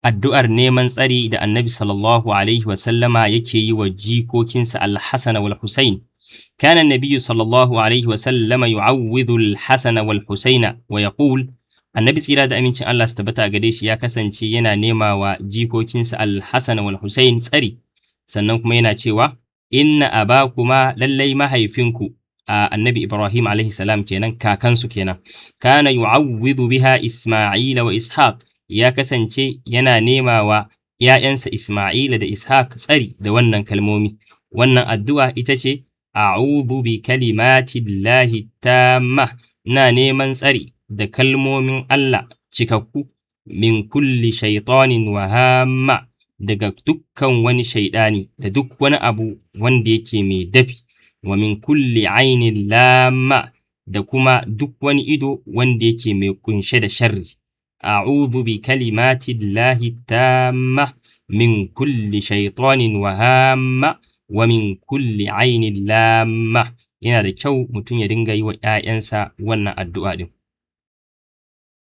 addu'ar neman tsari da Annabi sallallahu alaihi wa sallama yake yi wa jikokinsa Al-Hasan wal Husayn. Kana an-nabiy sallallahu alaihi wa sallama yu'awwidhu al-Hasan wal Husayn wa yaqul Annabi tsira da amincin Allah su tabbata gare shi ya kasance yana nema wa jikokinsa Al-Hasan wal Husayn tsari, sannan kuma yana cewa inna abakuma lallai mahaifinku Annabi Ibrahim alaihi salam kenan, kakansu kenan, kana yu'awwidhu biha Isma'ila wa Ishaq, ya kasance yana nema wa ‘ya'yansa Isma'ila da Ishaq tsari da wannan kalmomi. Wannan addu'a ita ce, a'udhu bi kalimatillahi tamma, na neman tsari da kalmomin Allah cikakku, min kulli shaitanin wa hamma, daga dukkan wani shaidani da duk wani abu wanda yake mai dafi, wa min kulli ainin lamma, da kuma duk wani ido wanda yake mai kunshe da sharri. أعوذ بكلمات الله التامة من كل شيطان وهامة ومن كل عين لامة. yana da kyau mutum ya dinga yi wa ‘ya'yansa wannan addu'a ɗin.